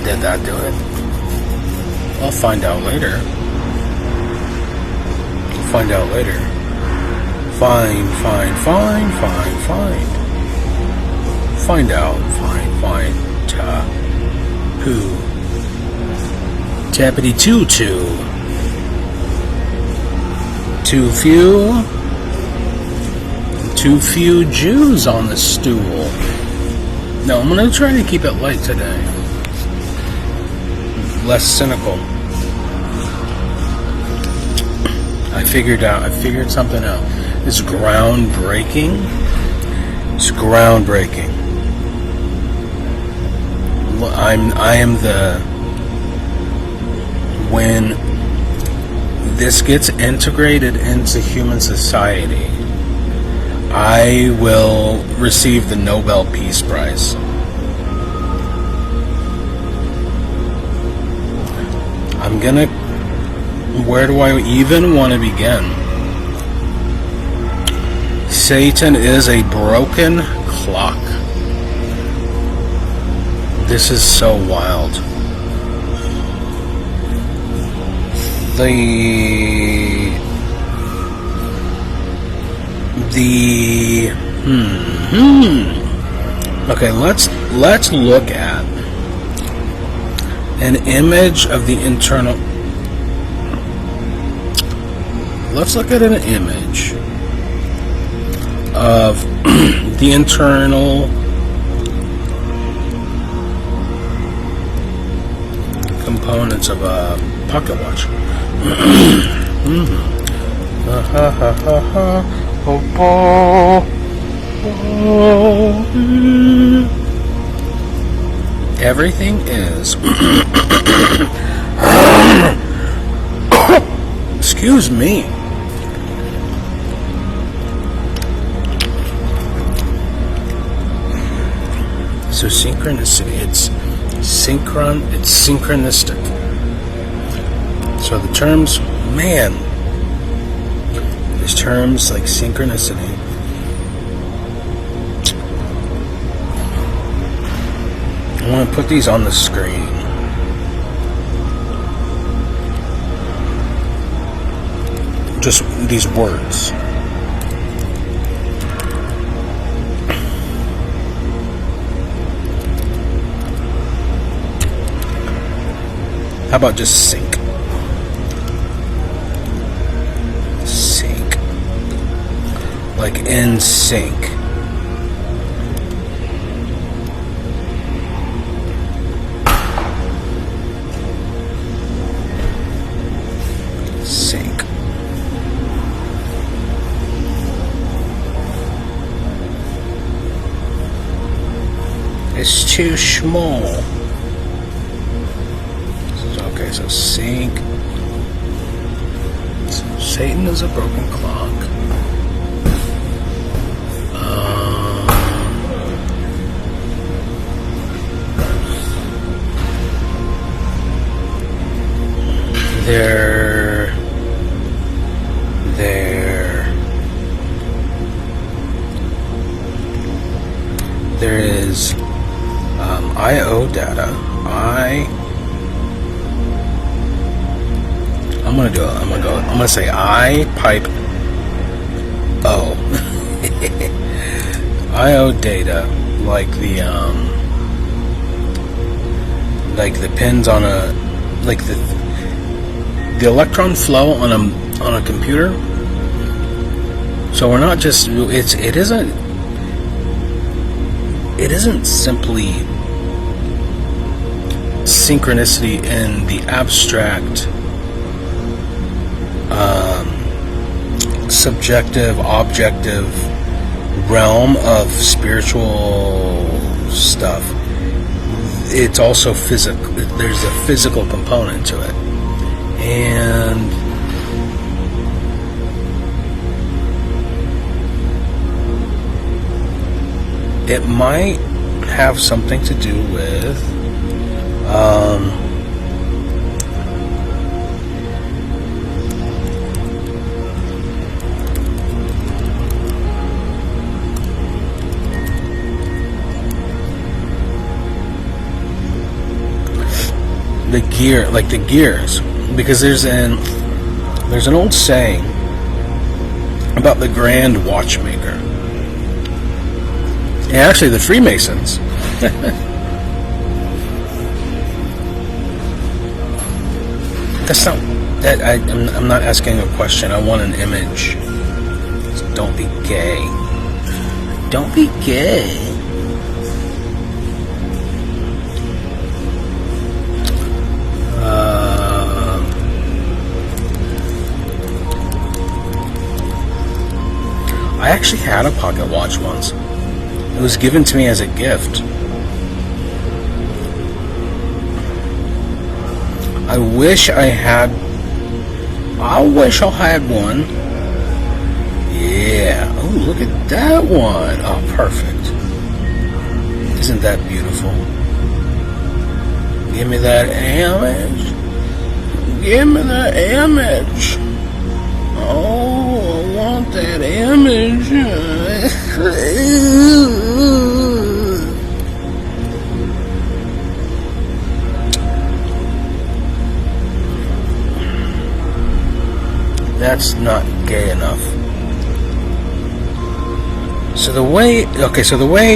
Did that do it? I'll find out later. Find out later. Find out. Who? Tappity tutu. Too few Jews on the stool. No, I'm gonna try to keep it light today. Less cynical. I figured something out. It's groundbreaking. When this gets integrated into human society, I will receive the Nobel Peace Prize. Where do I even want to begin? Satan is a broken clock. This is so wild. Okay, let's look at an image of the internal. Let's look at an image of the internal components of a pocket watch. Everything is excuse me. So synchronicity, it's synchronistic. So the terms, there's terms like synchronicity. I want to put these on the screen. Just these words. How about just sync? Sync. Like in sync. Sync. It's too small. Okay, so sync. So Satan is a broken clock. There is I/O data. I'm gonna say I pipe O. I/O data, like the pins on a, like the electron flow on a computer. So we're not just, it isn't simply synchronicity in the abstract, subjective, objective realm of spiritual stuff. It's also physical. There's a physical component to it, and it might have something to do with the gears, because there's an old saying about the grand watchmaker. And actually, the Freemasons. That's not. I'm not asking a question. I want an image. So don't be gay. Don't be gay. I actually had a pocket watch once. It was given to me as a gift. I wish I had one. Yeah. Oh, look at that one. Oh, perfect. Isn't that beautiful? Give me that image. Give me that image. Oh, I want that image. That's not gay enough. So the way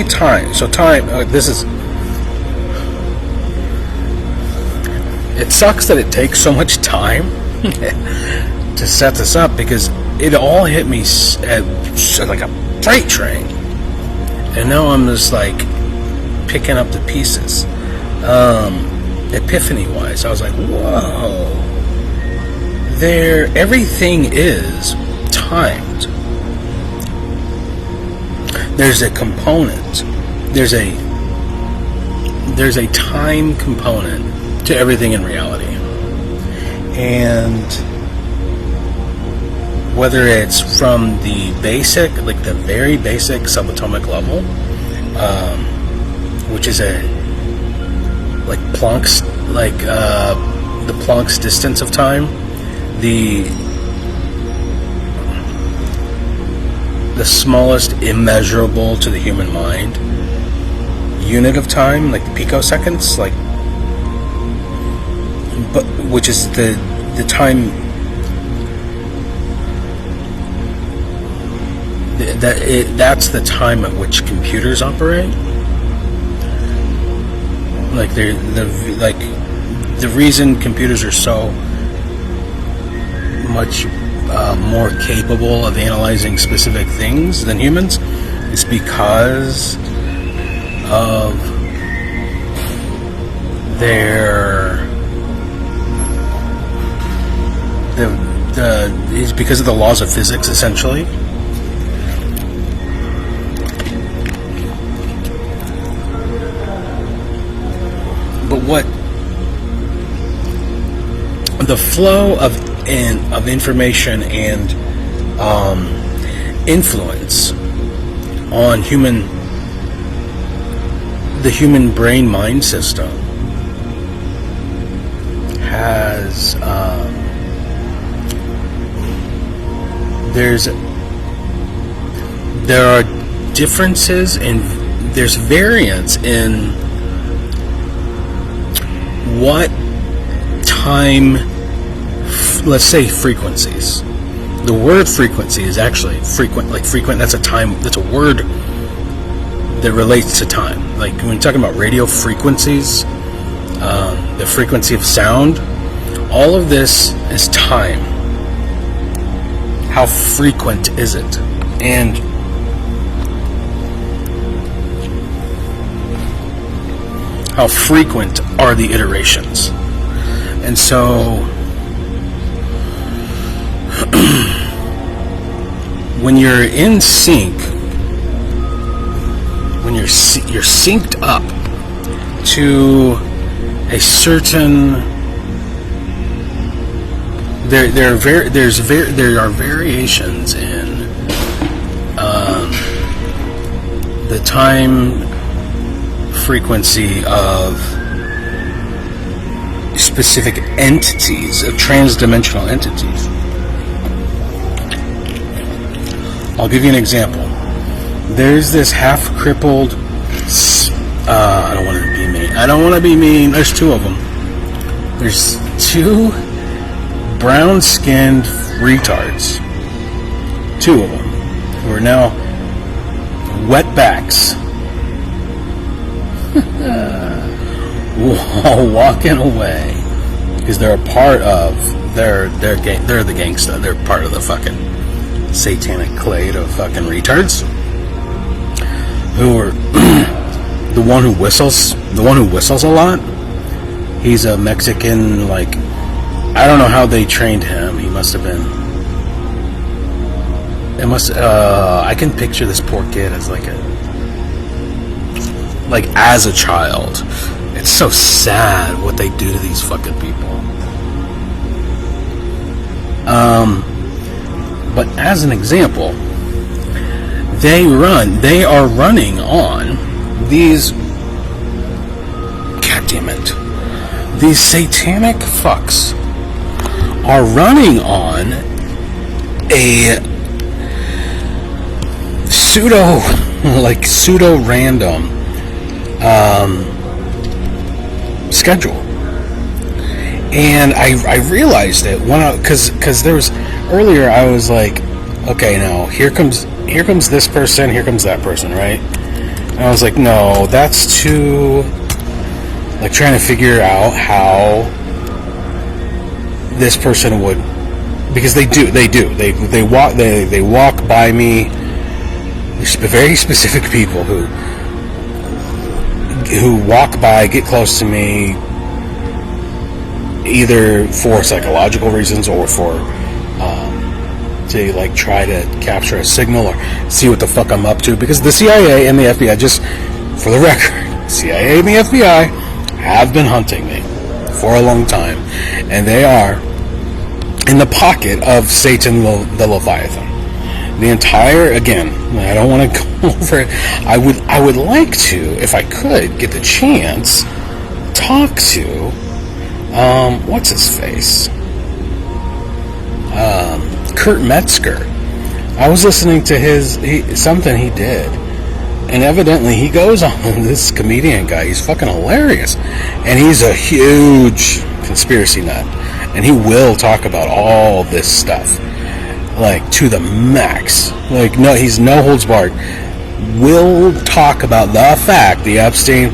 time, this is, it sucks that it takes so much time to set this up, because it all hit me like a freight train, and now I'm just like picking up the pieces. Epiphany wise, I was like, whoa, everything is timed. There's a component, there's a time component to everything in reality. And whether it's from the basic, like the very basic subatomic level, which is the Planck's distance of time, the smallest immeasurable to the human mind unit of time, like the picoseconds, which is the time that's the time at which computers operate. Like the reason computers are so much more capable of analyzing specific things than humans is because of is because of the laws of physics, essentially. But what the flow of information and influence on the human brain mind system has there are differences and there's variance in what time, let's say frequencies. The word frequency is actually frequent, that's a word that relates to time. Like when you're talking about radio frequencies, the frequency of sound, all of this is time. How frequent is it? And how frequent are the iterations? And so when you're in sync, when you're synced up to a certain, there are variations in the time frequency of specific entities, of transdimensional entities. I'll give you an example. There's this half-crippled, I don't want to be mean. There's two of them. There's two brown-skinned retards, two of them, who are now wetbacks, walking away because they're a part of they're the gangsta. They're part of the fucking satanic clade of fucking retards who are the one who whistles a lot. He's a Mexican, like, I don't know how they trained him. He must have been. I can picture this poor kid as as a child. It's so sad what they do to these fucking people. But as an example, they are running on these, goddammit, these satanic fucks are running on a pseudo random schedule. And I realized it because there was earlier I was like, okay, now here comes this person, here comes that person, right? And I was like, no, that's too, like, trying to figure out how this person would, because they walk by me. There's very specific people who walk by, get close to me, either for psychological reasons or for to like try to capture a signal or see what the fuck I'm up to. Because the CIA and the FBI, just for the record, CIA and the FBI have been hunting me for a long time, and they are in the pocket of Satan the Leviathan. The entire, again, I don't want to go over it. I would like to, if I could, get the chance, talk to, what's his face? Kurt Metzger. I was listening to something he did, and evidently he goes on, this comedian guy, he's fucking hilarious, and he's a huge conspiracy nut, and he will talk about all this stuff, like, to the max. Like, no, he's no holds barred. Will talk about the fact, the Epstein,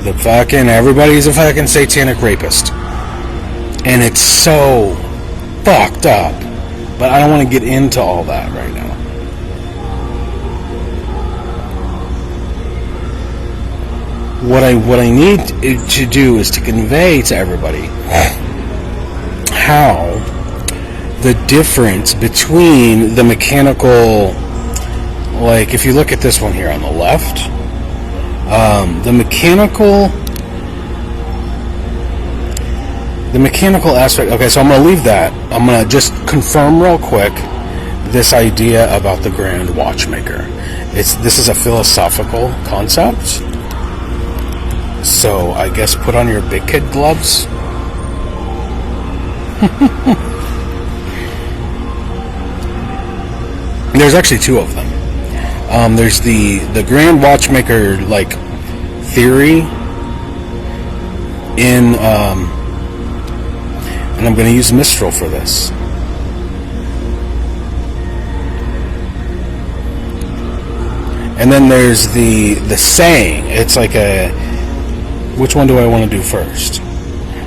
the fucking, everybody's a fucking satanic rapist. And it's so fucked up. But I don't want to get into all that right now. What I need to do is to convey to everybody how the difference between the mechanical, like if you look at this one here on the left, the mechanical aspect. Okay, so I'm going to leave that. I'm going to just confirm real quick this idea about the Grand Watchmaker. This is a philosophical concept. So I guess put on your big kid gloves. There's actually two of them. There's the Grand Watchmaker, like, theory in and I'm going to use Mistral for this. And then there's the saying. It's like a, which one do I want to do first?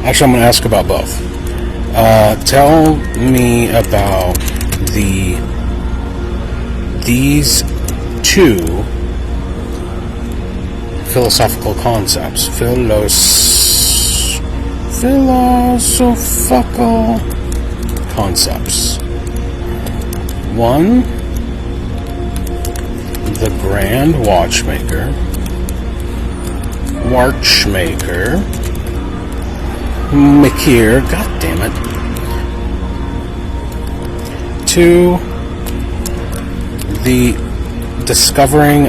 Actually, I'm going to ask about both. Tell me about these two philosophical concepts. Philosophical concepts. One, the Grand Watchmaker. Makir, god damn it. Two, the discovering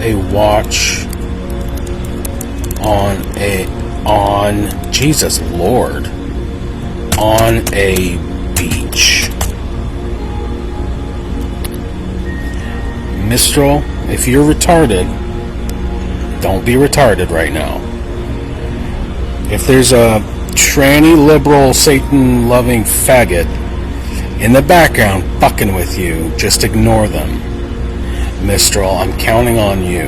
a watch on Jesus Lord on a beach. Mistral, if you're retarded, Don't be retarded right now. If there's a tranny, liberal, Satan-loving faggot in the background fucking with you, just ignore them. Mistral, I'm counting on you.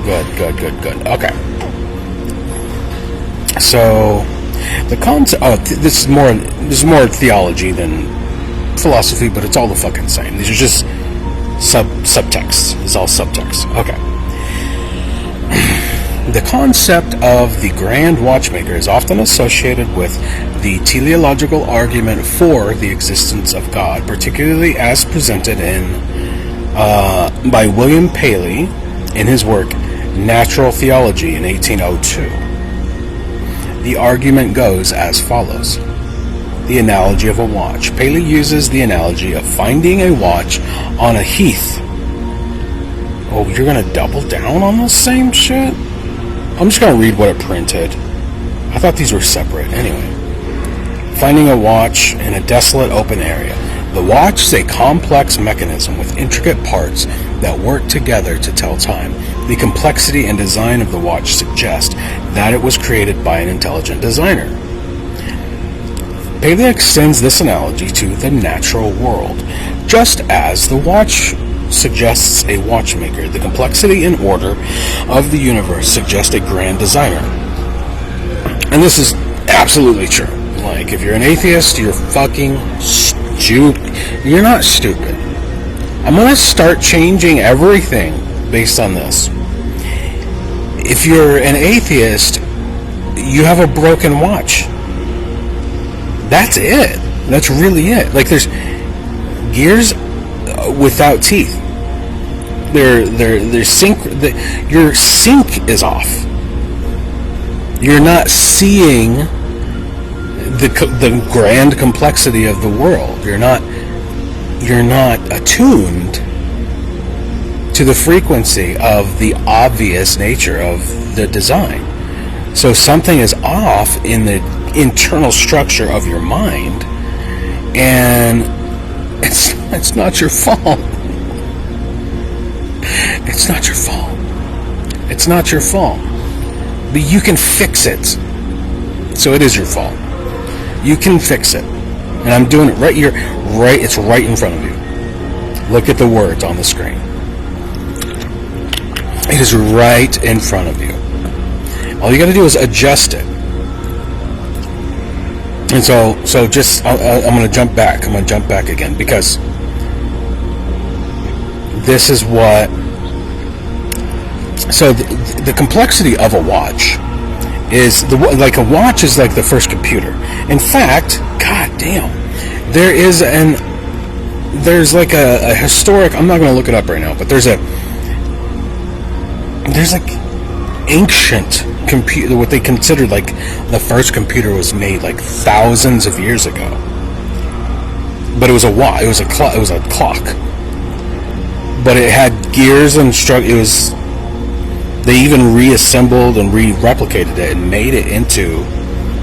Good. Okay. So, the concept. Oh, this is more theology than philosophy, but it's all the fucking same. These are just subtext. It's all subtext. Okay. The concept of the Grand Watchmaker is often associated with the teleological argument for the existence of God, particularly as presented by William Paley in his work Natural Theology in 1802. The argument goes as follows. The analogy of a watch. Paley uses the analogy of finding a watch on a heath. Oh, you're going to double down on the same shit? I'm just going to read what it printed. I thought these were separate. Anyway. Finding a watch in a desolate open area. The watch is a complex mechanism with intricate parts that work together to tell time. The complexity and design of the watch suggest that it was created by an intelligent designer. Paley extends this analogy to the natural world. Just as the watch suggests a watchmaker, the complexity and order of the universe suggest a grand designer. And this is absolutely true. Like, if you're an atheist, you're fucking stupid. You're not stupid. I'm going to start changing everything based on this. If you're an atheist, you have a broken watch. That's it. That's really it. Like, there's gears without teeth. Your sync is off. You're not seeing the grand complexity of the world. You're not attuned to the frequency of the obvious nature of the design. So something is off in the internal structure of your mind, and it's not your fault. It's not your fault. It's not your fault. But you can fix it. So it is your fault. You can fix it. And I'm doing it right here. It's right in front of you. Look at the words on the screen. It is right in front of you. All you got to do is adjust it. And so just, I'm going to jump back. I'm going to jump back again, because this is what... So the complexity of a watch is, like, a watch is like the first computer. In fact, god damn, there's like a historic, I'm not going to look it up right now, but there's like ancient computer, what they considered like the first computer was made like thousands of years ago. But it was a watch, it was a clock. But it had gears and they even reassembled and replicated it and made it into,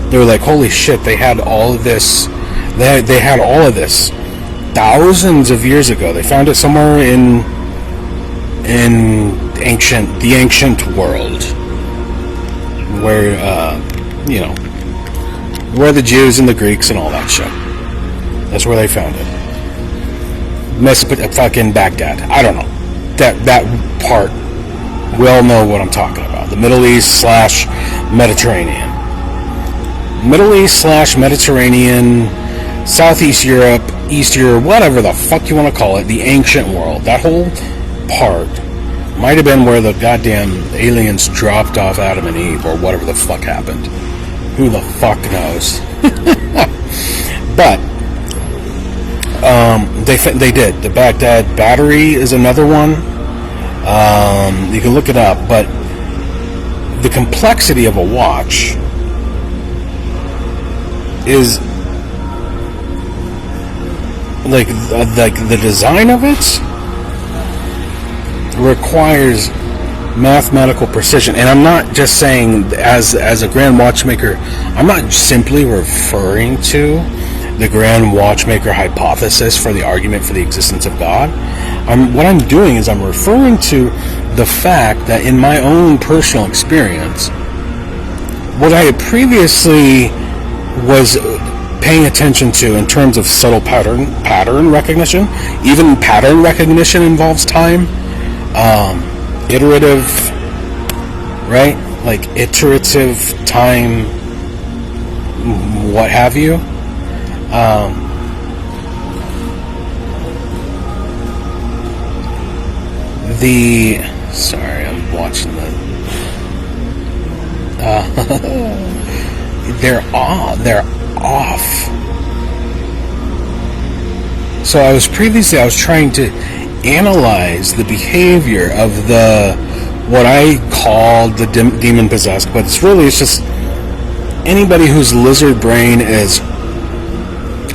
they were like, holy shit, they had all of this, they had all of this thousands of years ago. They found it somewhere in the ancient world, where where the Jews and the Greeks and all that shit. That's where they found it. Fucking Baghdad. I don't know. That part, we all know what I'm talking about. The Middle East / Mediterranean. Middle East / Mediterranean, Southeast Europe, East Europe, whatever the fuck you want to call it, the ancient world. That whole part might have been where the goddamn aliens dropped off Adam and Eve, or whatever the fuck happened. Who the fuck knows? But they did. The Baghdad battery is another one. You can look it up, but the complexity of a watch is like the design of it requires mathematical precision. And I'm not just saying, as a grand watchmaker, I'm not simply referring to the grand watchmaker hypothesis for the argument for the existence of God. What I'm doing is I'm referring to the fact that in my own personal experience, what I had previously was paying attention to in terms of subtle pattern recognition. Even pattern recognition involves time. Iterative, right? Like iterative time, what have you. Sorry, I'm watching they're off. So I was trying to analyze the behavior of what I called the demon possessed, but it's just anybody whose lizard brain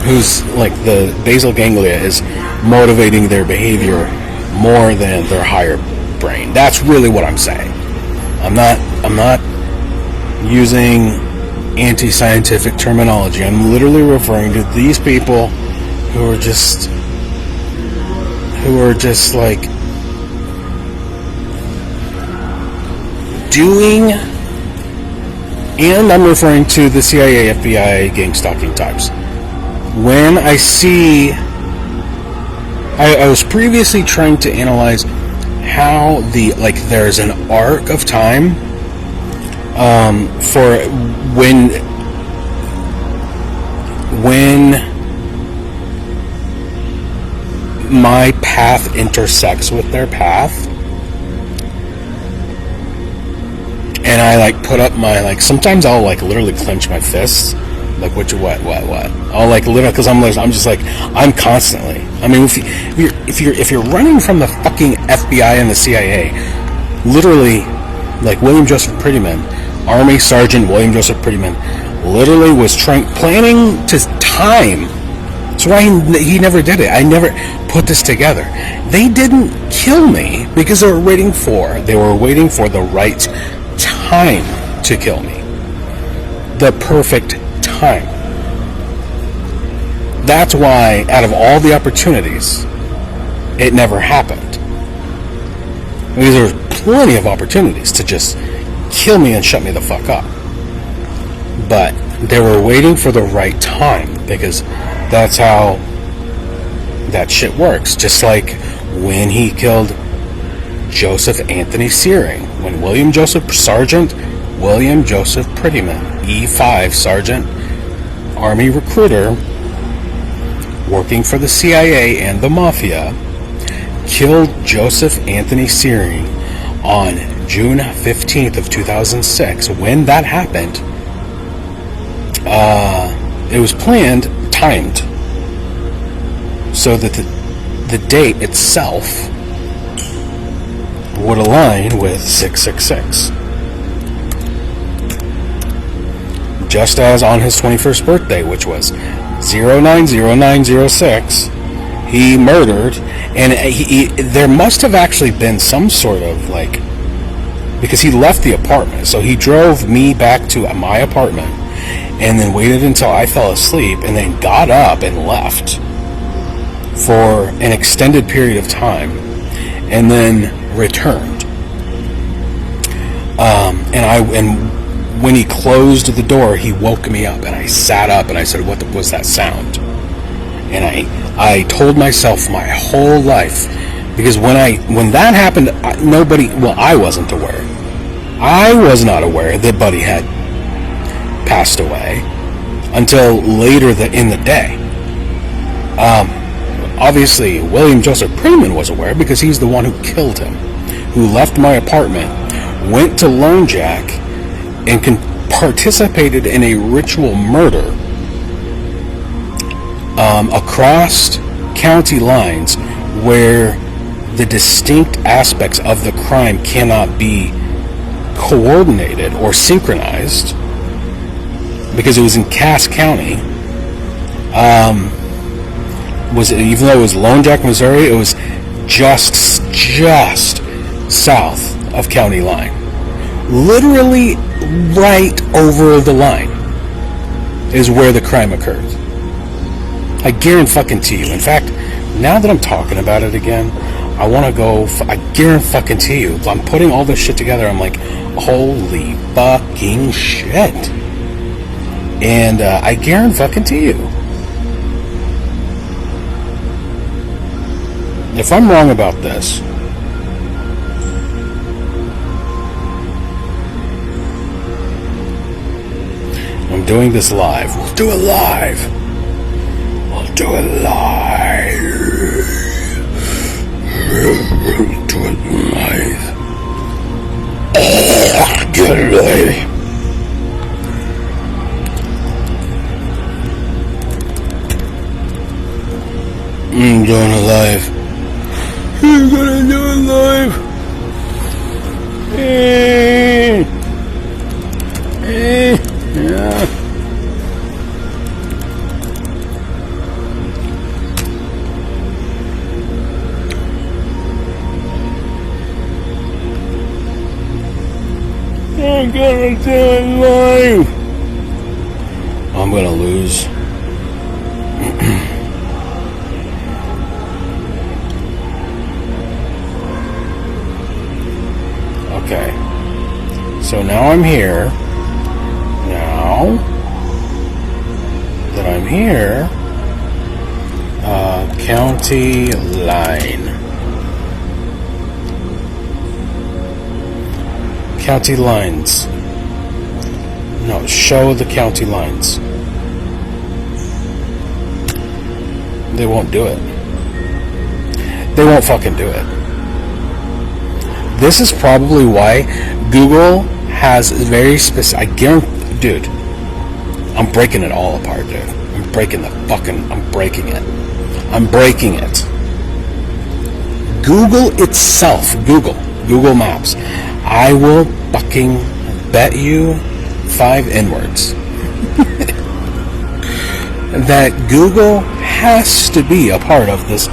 whose like the basal ganglia is motivating their behavior more than their higher brain. That's really what I'm saying. I'm not using anti-scientific terminology. I'm literally referring to these people who are just like doing, and I'm referring to the CIA, FBI, gang stalking types. When I see, I was previously trying to analyze how there's an arc of time for when my path intersects with their path, and I put up my sometimes I'll literally clench my fists, what I'll literally, because I'm just I'm constantly, I mean, if you're running from the fucking FBI and the CIA, literally, William Joseph Prettyman, Army Sergeant William Joseph Prettyman, literally was planning to time. That's why he never did it. I never put this together. They didn't kill me because they were waiting for the right time to kill me. The perfect time. That's why, out of all the opportunities, it never happened. Because there were plenty of opportunities to just kill me and shut me the fuck up. But they were waiting for the right time, because that's how that shit works. Just like when he killed Joseph Anthony Searing, when Sergeant William Joseph Prettyman, E5 Sergeant, Army recruiter, working for the CIA and the Mafia, killed Joseph Anthony Searing on June 15th of 2006. When that happened, it was planned, timed, so that the date itself would align with 666. Just as on his 21st birthday, which was 090906, he murdered, and there must have actually been some sort of because he left the apartment, so he drove me back to my apartment and then waited until I fell asleep and then got up and left for an extended period of time and then returned. And when he closed the door, he woke me up, and I sat up and I said, "What was that sound?" And I told myself my whole life, because when that happened, I wasn't aware. I was not aware that Buddy had passed away until later in the day. Obviously, William Joseph Prettyman was aware, because he's the one who killed him, who left my apartment, went to Lone Jack, and participated in a ritual murder across county lines where the distinct aspects of the crime cannot be coordinated or synchronized, because it was in Cass County. Even though it was Lone Jack, Missouri, it was just south of county line. Literally right over the line is where the crime occurred. I guarantee you. In fact, now that I'm talking about it again, I want to go. I guarantee you. I'm putting all this shit together. I'm like, holy fucking shit. And I guarantee you. If I'm wrong about this, I'm doing this live. We'll do it live. We'll do it live. We'll do it live. Good lady. I'm doing it live. I'm gonna do it live. Yeah. I'm gonna do it live. I'm gonna lose. Okay. So now I'm here. Now that I'm here, county line. County lines. No, show the county lines. They won't do it. They won't fucking do it. This is probably why Google has very specific. I guarantee, dude, I'm breaking it all apart, dude. I'm breaking it. I'm breaking it. Google itself, Google Maps. I will fucking bet you 5 N-words that Google has to be a part of this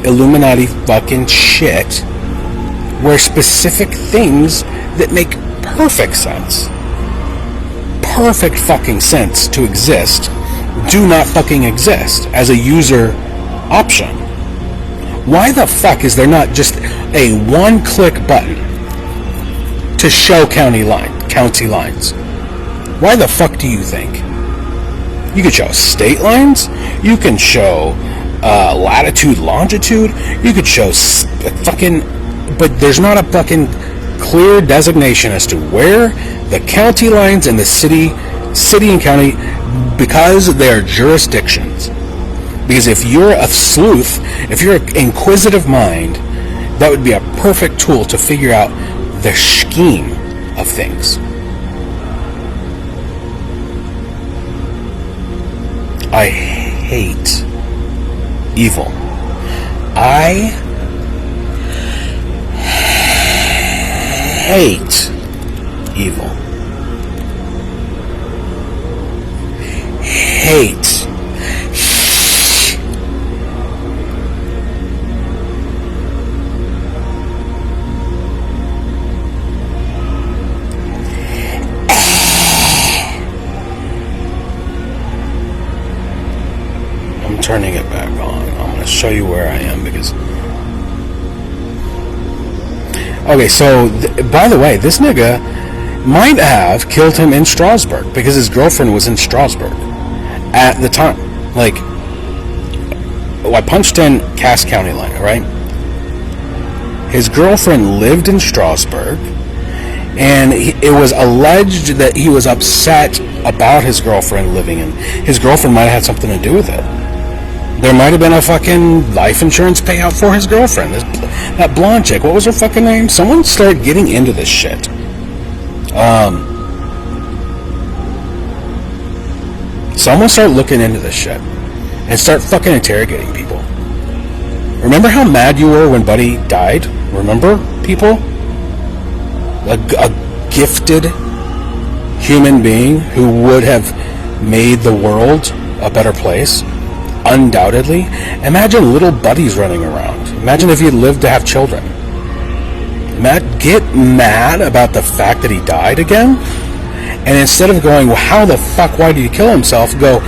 Illuminati fucking shit, where specific things that make perfect fucking sense to exist do not fucking exist as a user option. Why the fuck is there not just a one-click button to show county lines? Why the fuck do you think? You could show state lines. You can show latitude, longitude. You could show fucking, but there's not a fucking clear designation as to where the county lines and the city and county, because they are jurisdictions. Because if you're a sleuth, if you're an inquisitive mind, that would be a perfect tool to figure out the scheme of things. I hate evil. I hate evil. Hate. I'm turning it back on. I'm going to show you where I am because... Okay, so, by the way, this nigga might have killed him in Strasbourg because his girlfriend was in Strasbourg at the time. Like, I punched in Cass County line, right? His girlfriend lived in Strasbourg, and it was alleged that he was upset about his girlfriend living in... His girlfriend might have had something to do with it. There might have been a fucking life insurance payout for his girlfriend. That blonde chick, what was her fucking name? Someone started getting into this shit. Someone start looking into this shit and start fucking interrogating people. Remember how mad you were when Buddy died? Remember, people? A gifted human being who would have made the world a better place. Undoubtedly. Imagine little buddies running around. Imagine if you lived to have children. get mad about the fact that he died again, and instead of going, well, how the fuck, why did he kill himself, go,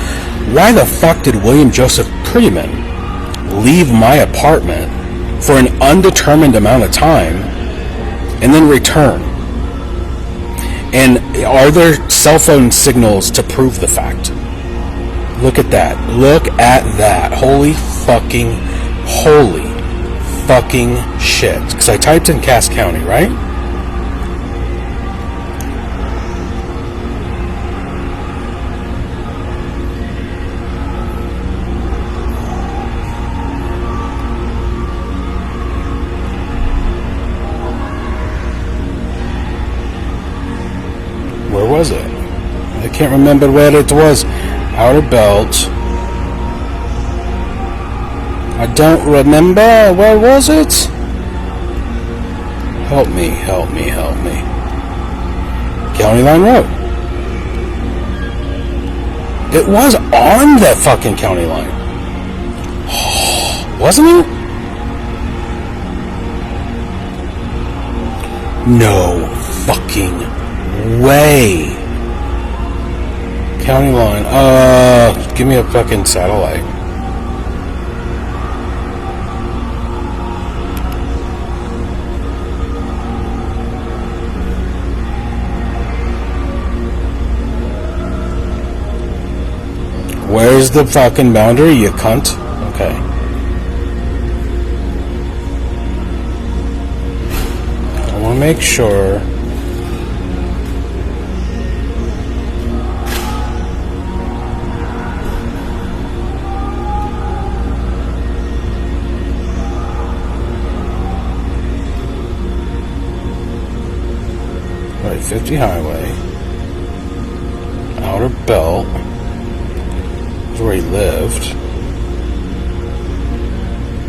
why the fuck did William Joseph Prettyman leave my apartment for an undetermined amount of time and then return? And are there cell phone signals to prove the fact? Look at that. Look at that. Holy fucking shit. Because I typed in Cass County, right? Where was it? I can't remember where it was. Outer Belt. I don't remember. Where was it? Help me. County Line Road. It was on that fucking county line. Wasn't it? No fucking way. County line. Give me a fucking satellite. Where's the fucking boundary, you cunt? Okay. I want to make sure. Right, 50 highway. Outer Belt. Where he lived.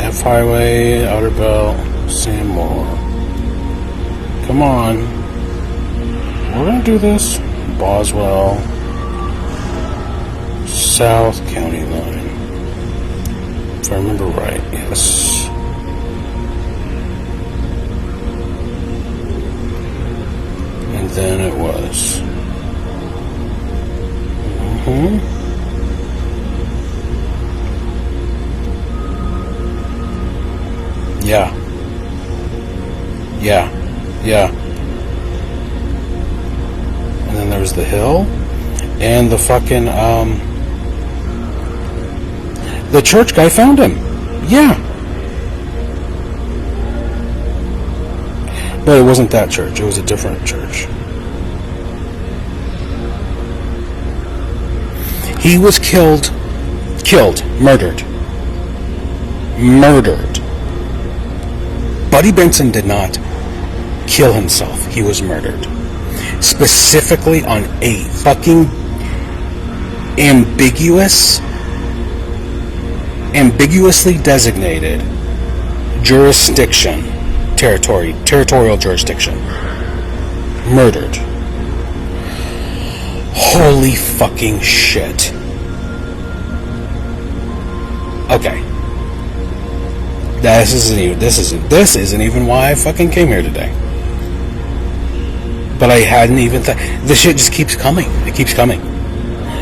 F Highway, Outer Belt, Sandmore. Come on. We're gonna do this. Boswell. South County Line. If I remember right, yes. And then it was. Yeah. And then there's the hill and the fucking the church guy found him. Yeah. But it wasn't that church, it was a different church. He was killed, murdered. Buddy Benson did not kill himself. He was murdered. Specifically on a fucking ambiguously designated jurisdiction, territorial jurisdiction. Murdered. Holy fucking shit. Okay. This isn't even why I fucking came here today. But I hadn't even thought. This shit just keeps coming. It keeps coming.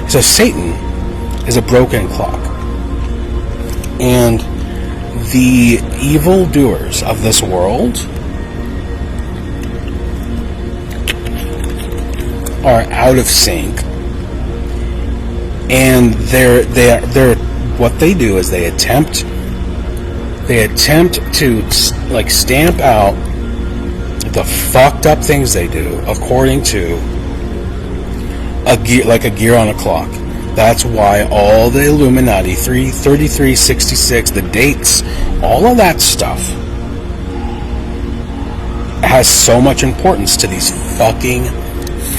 So Satan is a broken clock. And the evildoers of this world are out of sync. And they're what they do is they attempt to like stamp out the fucked up things they do according to a gear on a clock. That's why all the Illuminati, 3366, the dates, all of that stuff has so much importance to these fucking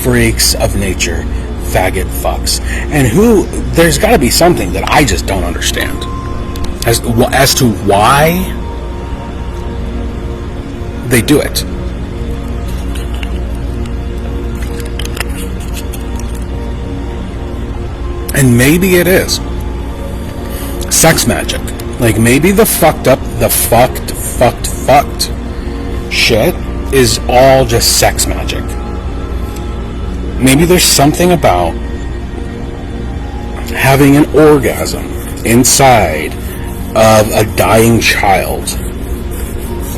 freaks of nature, faggot fucks. And there's got to be something that I just don't understand as to why they do it. And maybe it is sex magic. Like maybe the fucked shit is all just sex magic. Maybe there's something about having an orgasm inside of a dying child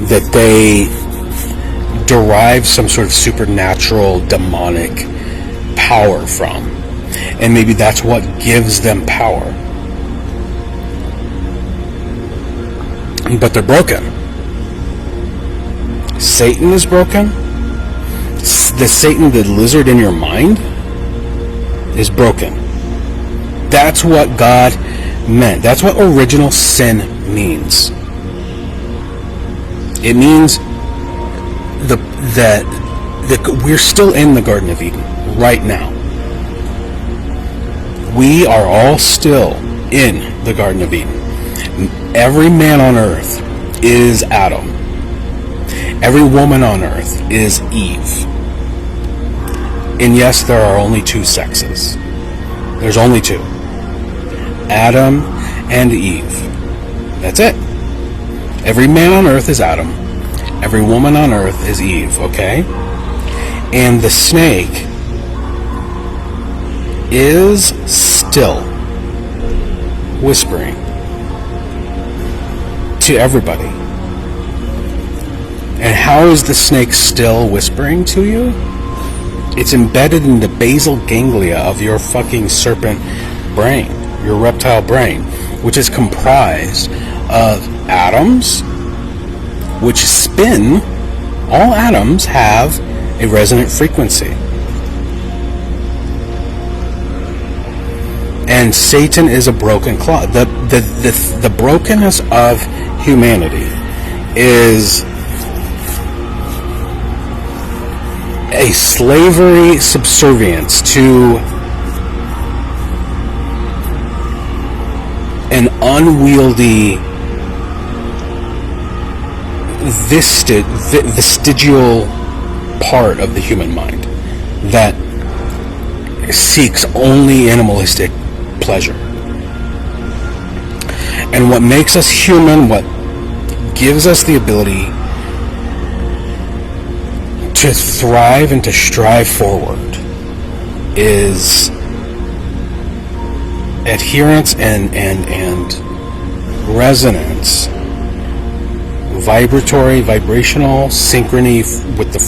that they derive some sort of supernatural demonic power from, and maybe that's what gives them power. But they're broken. Satan is broken. The Satan, the lizard in your mind, is broken. That's what God meant. That's what original sin means. It means that we're still in the Garden of Eden right now. We are all still in the Garden of Eden. Every man on earth is Adam. Every woman on earth is Eve. And yes, there are only two sexes. There's only two. Adam and Eve. That's it. Every man on earth is Adam. Every woman on earth is Eve, okay? And the snake is still whispering to everybody. And how is the snake still whispering to you? It's embedded in the basal ganglia of your fucking serpent brain, your reptile brain, which is comprised of atoms, which spin. All atoms have a resonant frequency. And Satan is a broken clock. The brokenness of humanity is a slavery subservience to an unwieldy vestigial part of the human mind that seeks only animalistic pleasure. And what makes us human, what gives us the ability to thrive and to strive forward, is adherence and resonance, vibrational synchrony with the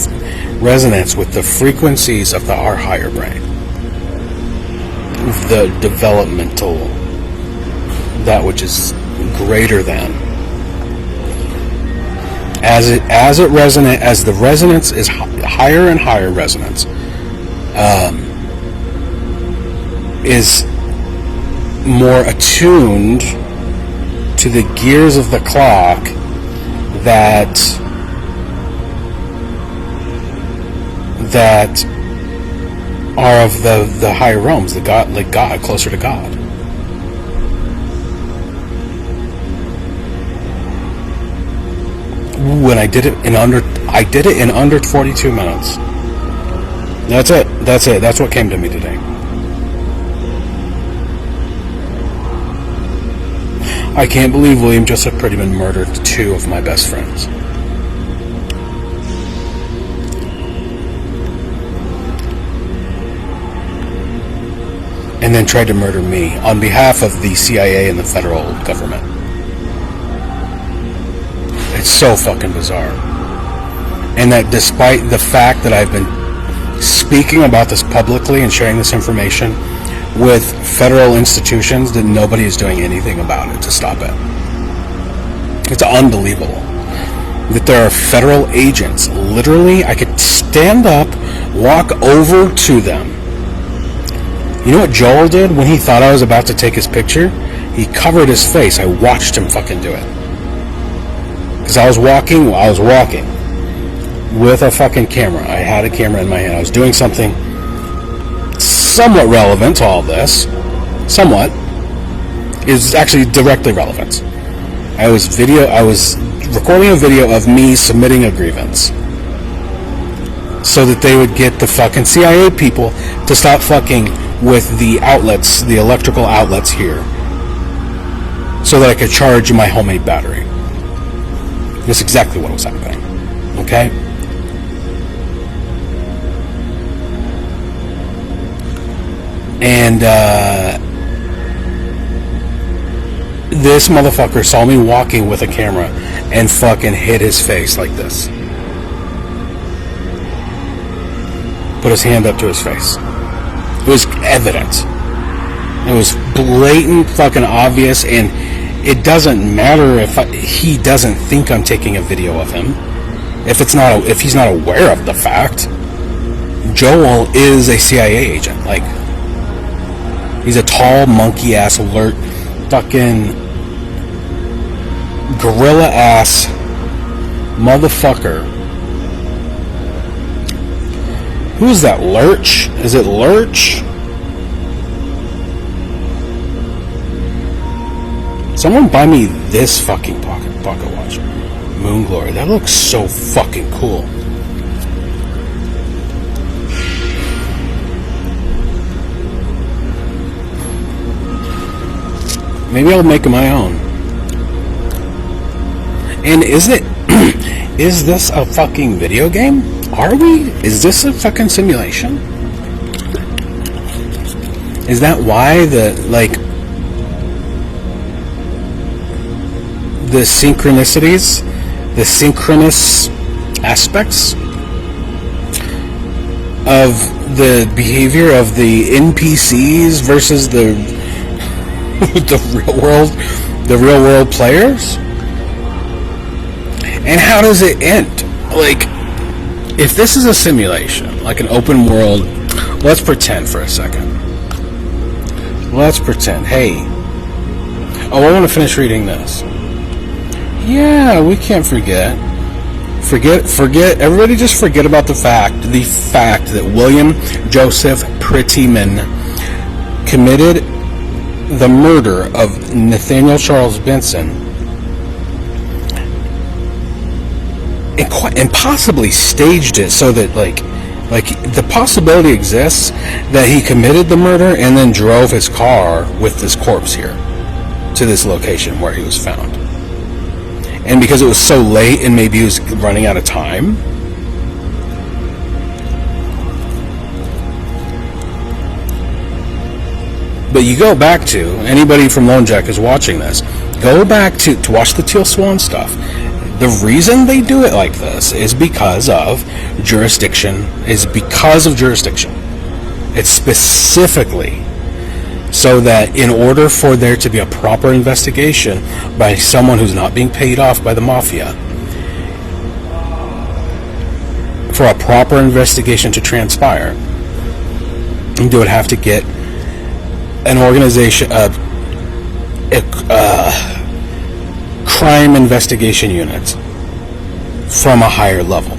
resonance with the frequencies of our higher brain, the developmental, that which is greater than. As the resonance is higher and higher resonance, is more attuned to the gears of the clock that are of the higher realms, the God, like God, closer to God. When I did it in under 42 minutes. That's it. That's what came to me today. I can't believe William Joseph Prettyman murdered two of my best friends. And then tried to murder me on behalf of the CIA and the federal government. It's so fucking bizarre. And that despite the fact that I've been speaking about this publicly and sharing this information with federal institutions, that nobody is doing anything about it to stop it. It's unbelievable that there are federal agents. Literally, I could stand up, walk over to them. You know what Joel did when he thought I was about to take his picture? He covered his face. I watched him fucking do it. Because I was walking with a fucking camera. I had a camera in my hand. I was doing something somewhat relevant to all this. Somewhat. Is actually directly relevant. I was recording a video of me submitting a grievance, so that they would get the fucking CIA people to stop fucking with the outlets, the electrical outlets here, so that I could charge my homemade battery. That's exactly what was happening. Okay? And this motherfucker saw me walking with a camera and fucking hit his face like this. Put his hand up to his face. It was evident. It was blatant, fucking obvious, and it doesn't matter if he doesn't think I'm taking a video of him. If he's not aware of the fact, Joel is a CIA agent. Like, he's a tall, monkey-ass, alert, fucking gorilla-ass motherfucker. Who's that? Lurch? Is it Lurch? Someone buy me this fucking pocket watch. Moon Glory. That looks so fucking cool. Maybe I'll make my own. And is this a fucking video game? Are we? Is this a fucking simulation? Is that why the synchronicities, the synchronous aspects of the behavior of the NPCs versus the real world players? And how does it end? Like, if this is a simulation, like an open world, let's pretend for a second. Let's pretend, hey, I want to finish reading this. Yeah, we can't forget. Everybody just forget about the fact that William Joseph Prettyman committed the murder of Nathaniel Charles Benson and possibly staged it so that like the possibility exists that he committed the murder and then drove his car with this corpse here to this location where he was found. And because it was so late and maybe he was running out of time, but you go back to, anybody from Lone Jack is watching this, go back to watch the Teal Swan stuff. The reason they do it like this is because of jurisdiction. It's specifically so that in order for there to be a proper investigation by someone who's not being paid off by the mafia, for a proper investigation to transpire, you would have to get an organization, crime investigation unit from a higher level.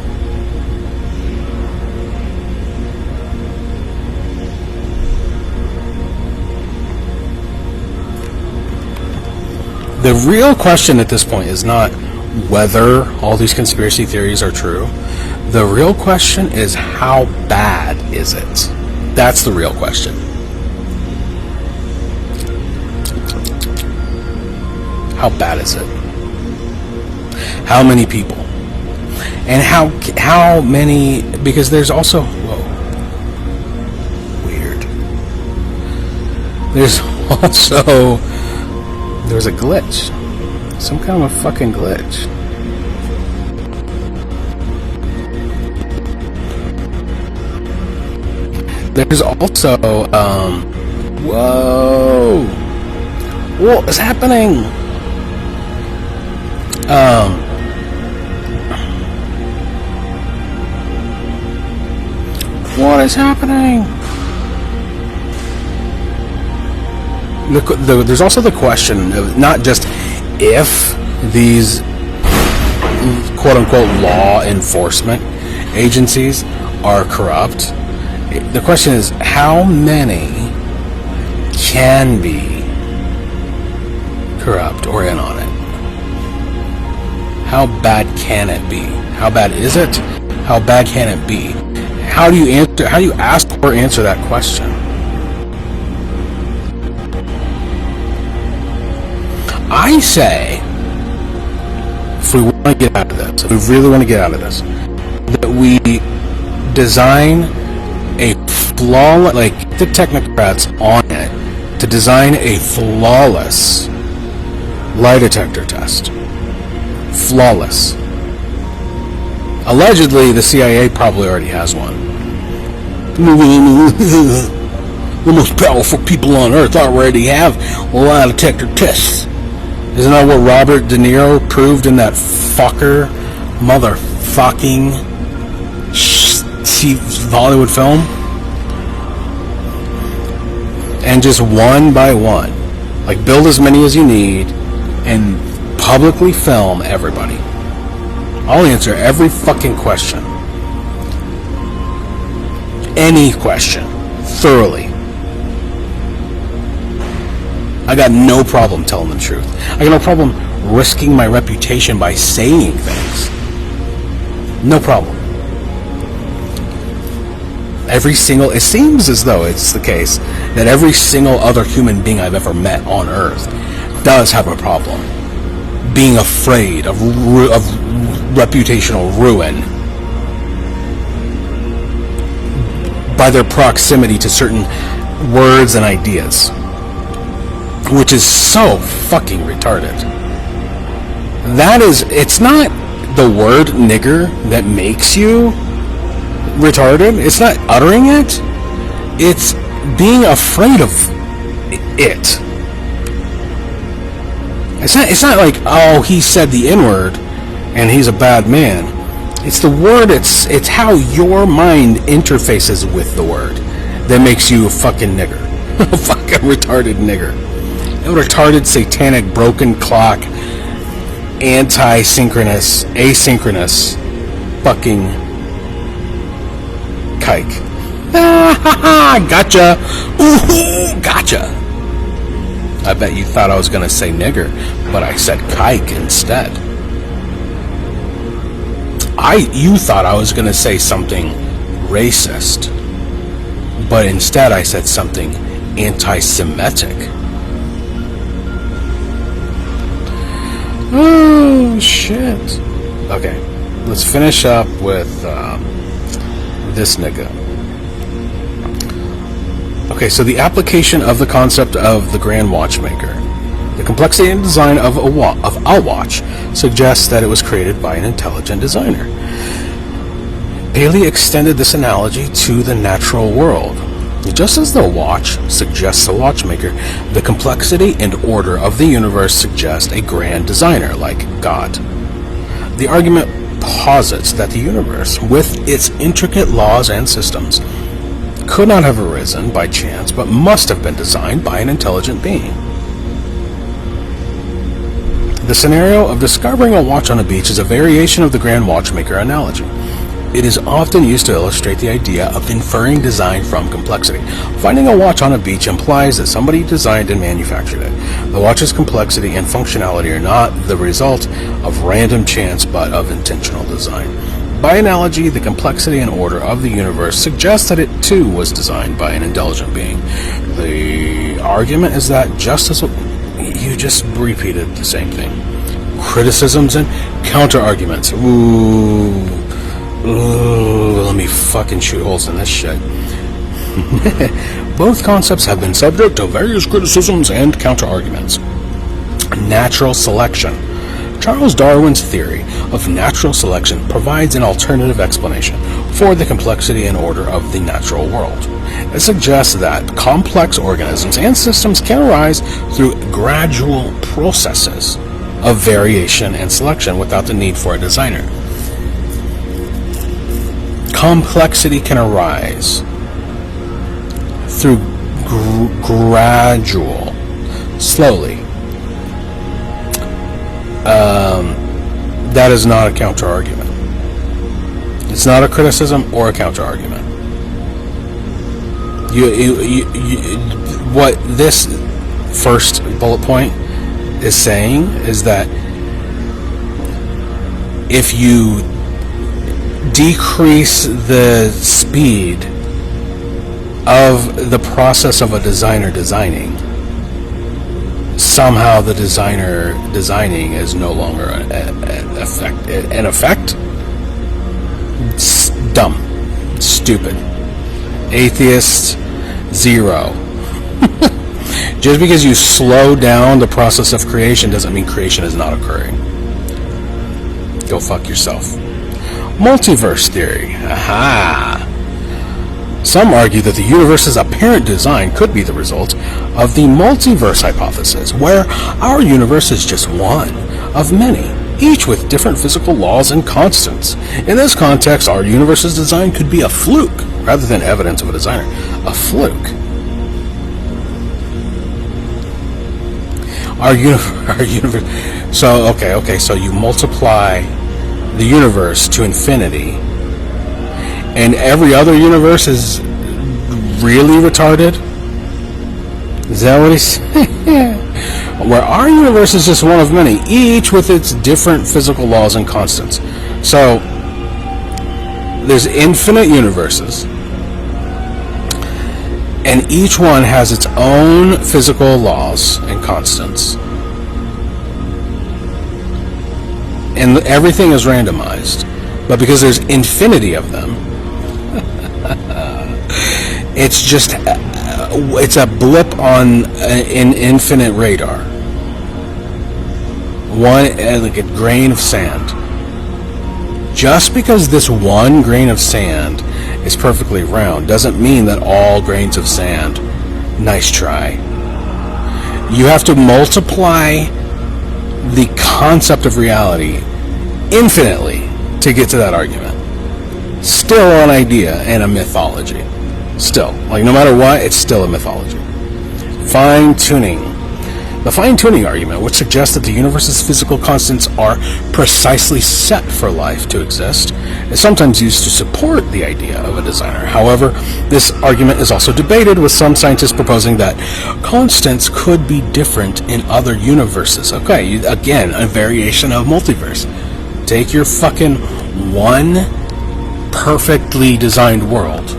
The real question at this point is not whether all these conspiracy theories are true. The real question is, how bad is it? That's the real question. How bad is it? How many people? And how many, because there's also, weird. There's a glitch. Some kind of a fucking glitch. There's also, whoa. What is happening? What is happening? There's also the question of not just if these quote-unquote law enforcement agencies are corrupt. The question is, how many can be corrupt or in on it? How bad can it be? How bad is it? How bad can it be? How do you ask or answer that question? I say, if we want to get out of this, if we really want to get out of this, that we design a flawless, selected technocrats on it to design a flawless lie detector test. Flawless. Allegedly, the CIA probably already has one. The most powerful people on Earth already have lie detector tests. Isn't that what Robert De Niro proved in that fucker motherfucking Hollywood film? And just one by one, like, build as many as you need and publicly film everybody. I'll answer every fucking question. Any question. Thoroughly. I got no problem telling the truth. I got no problem risking my reputation by saying things. No problem. It seems as though it's the case that every single other human being I've ever met on Earth does have a problem being afraid of reputational ruin by their proximity to certain words and ideas, which is so fucking retarded. It's not the word nigger that makes you retarded. It's not uttering it. It's being afraid of it. It's not like, oh, he said the N-word and he's a bad man. It's the word, it's how your mind interfaces with the word that makes you a fucking nigger. A fucking retarded nigger. A retarded, satanic, broken clock, anti-synchronous, asynchronous fucking kike. Gotcha. Ooh, gotcha. I bet you thought I was going to say nigger, but I said kike instead. You thought I was going to say something racist, but instead I said something anti-Semitic. Oh, shit. Okay, let's finish up with this nigga. Okay, so the application of the concept of the Grand Watchmaker. The complexity and design of a watch suggests that it was created by an intelligent designer. Paley extended this analogy to the natural world. Just as the watch suggests a watchmaker, the complexity and order of the universe suggest a grand designer like God. The argument posits that the universe, with its intricate laws and systems, could not have arisen by chance, but must have been designed by an intelligent being. The scenario of discovering a watch on a beach is a variation of the Grand Watchmaker analogy. It is often used to illustrate the idea of inferring design from complexity. Finding a watch on a beach implies that somebody designed and manufactured it. The watch's complexity and functionality are not the result of random chance, but of intentional design. By analogy, the complexity and order of the universe suggests that it too was designed by an intelligent being. The argument is that you just repeated the same thing. Criticisms and counter-arguments. Ooh, let me fucking shoot holes in this shit. Both concepts have been subject to various criticisms and counter-arguments. Natural selection. Charles Darwin's theory of natural selection provides an alternative explanation for the complexity and order of the natural world. It suggests that complex organisms and systems can arise through gradual processes of variation and selection without the need for a designer. Complexity can arise through gradual, slowly. That is not a counter-argument. It's not a criticism or a counter-argument. What this first bullet point is saying is that if you decrease the speed of the process of a designer designing, somehow the designer designing is no longer an effect. It's dumb, stupid. Atheists, Zero. Just because you slow down the process of creation doesn't mean creation is not occurring. Go fuck yourself. Multiverse theory. Aha! Some argue that the universe's apparent design could be the result of the multiverse hypothesis, where our universe is just one of many, each with different physical laws and constants. In this context, our universe's design could be a fluke, rather than evidence of a designer. A fluke. Our universe. So you multiply the universe to infinity, and every other universe is really retarded? Is that what he's saying? Where our universe is just one of many, each with its different physical laws and constants. So there's infinite universes, and each one has its own physical laws and constants. And everything is randomized. But because there's infinity of them, it's just, it's a blip on an infinite radar. One, like a grain of sand. Just because this one grain of sand is perfectly round doesn't mean that all grains of sand, nice try. You have to multiply the concept of reality infinitely to get to that argument. Still an idea and a mythology. Still, like no matter what, it's still a mythology. Fine-tuning. The fine-tuning argument, which suggests that the universe's physical constants are precisely set for life to exist, is sometimes used to support the idea of a designer. However, this argument is also debated, with some scientists proposing that constants could be different in other universes. Okay, again, a variation of multiverse. Take your fucking one perfectly designed world,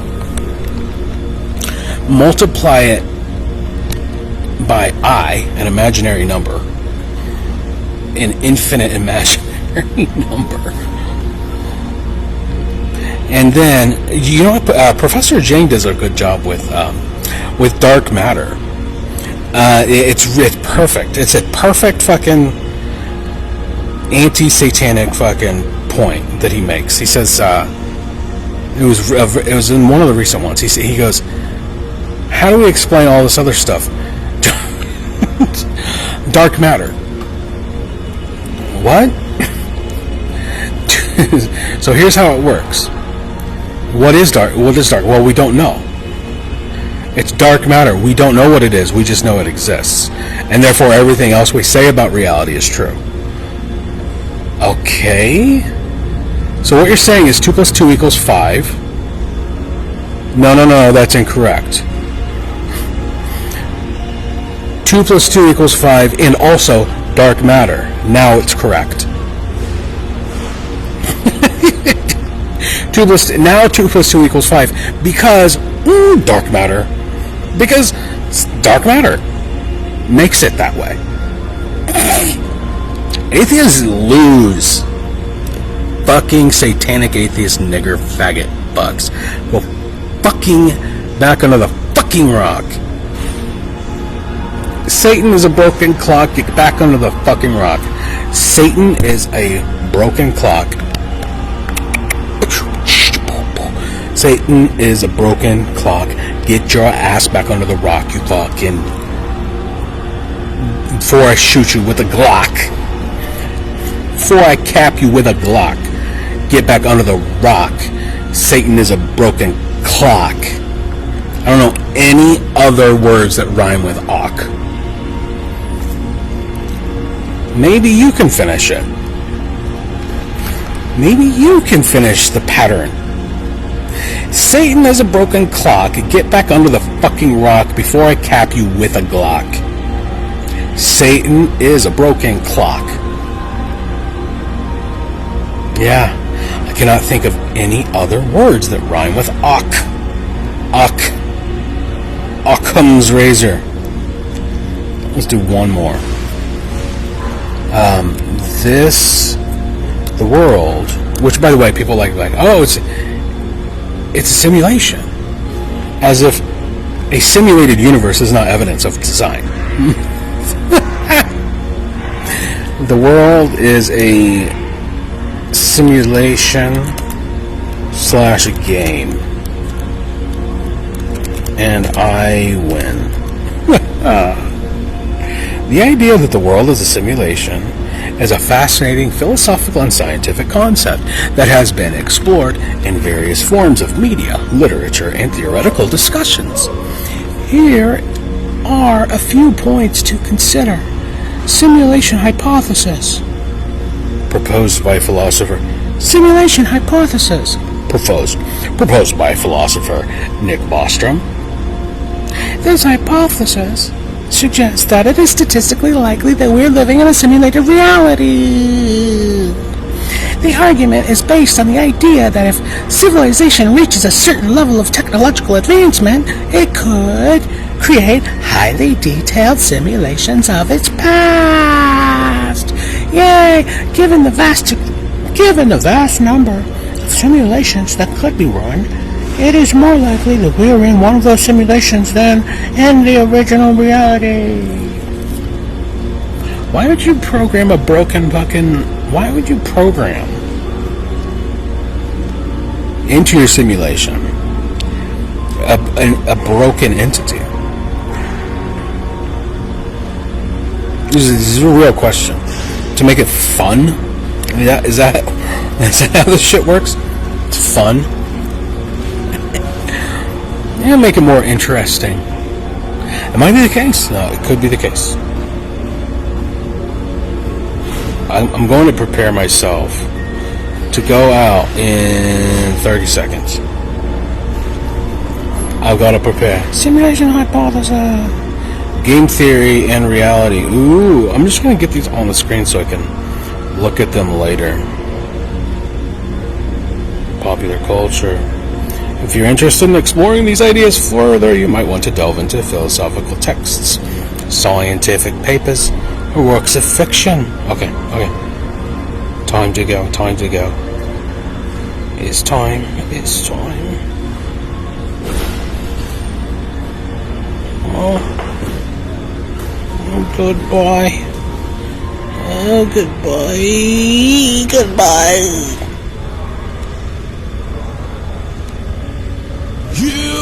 multiply it by I, an imaginary number, an infinite imaginary number. And then, you know what, Professor Jane does a good job with dark matter. It's perfect. It's a perfect fucking anti-satanic fucking point that he makes. He says, it was in one of the recent ones. He goes, how do we explain all this other stuff? Dark matter. What? So here's how it works. What is dark? Well, we don't know. It's dark matter. We don't know what it is. We just know it exists. And therefore everything else we say about reality is true. Okay. So what you're saying is 2 plus 2 equals 5. No, that's incorrect. 2 plus 2 equals 5, and also dark matter. Now it's correct. 2 plus 2 equals 5 because dark matter. Because dark matter makes it that way. Atheists lose. Fucking satanic atheist nigger faggot bugs. Go fucking back under the fucking rock. Satan is a broken clock. Get back under the fucking rock. Satan is a broken clock. Satan is a broken clock. Get your ass back under the rock, you fucking... Before I shoot you with a Glock. Before I cap you with a Glock. Get back under the rock. Satan is a broken clock. I don't know any other words that rhyme with awk. Maybe you can finish it. Maybe you can finish the pattern. Satan is a broken clock. Get back under the fucking rock before I cap you with a Glock. Satan is a broken clock. Yeah, I cannot think of any other words that rhyme with awk. Awk. Occam's razor. Let's do one more. The world, which by the way, people like, oh, it's a simulation. As if A simulated universe is not evidence of design. The world is a simulation / game. And I win. The idea that the world is a simulation is a fascinating philosophical and scientific concept that has been explored in various forms of media, literature, and theoretical discussions. Here are a few points to consider. Simulation hypothesis. Proposed by philosopher. Simulation hypothesis. Proposed by philosopher Nick Bostrom. This hypothesis suggests that it is statistically likely that we're living in a simulated reality. The argument is based on the idea that if civilization reaches a certain level of technological advancement, it could create highly detailed simulations of its past. Yay! Given the vast number of simulations that could be run, it is more likely that we are in one of those simulations than in the original reality. Why would you program why would you program into your simulation a broken entity? This is a real question. To make it fun? Is that how this shit works? It's fun? Yeah, make it more interesting. It might be the case. No, it could be the case. I'm going to prepare myself to go out in 30 seconds. I've got to prepare. Simulation hypothesis. Game theory and reality. Ooh, I'm just going to get these on the screen so I can look at them later. Popular culture. If you're interested in exploring these ideas further, you might want to delve into philosophical texts, scientific papers, or works of fiction. Okay. Time to go. It's time. Oh, goodbye. Oh, goodbye. You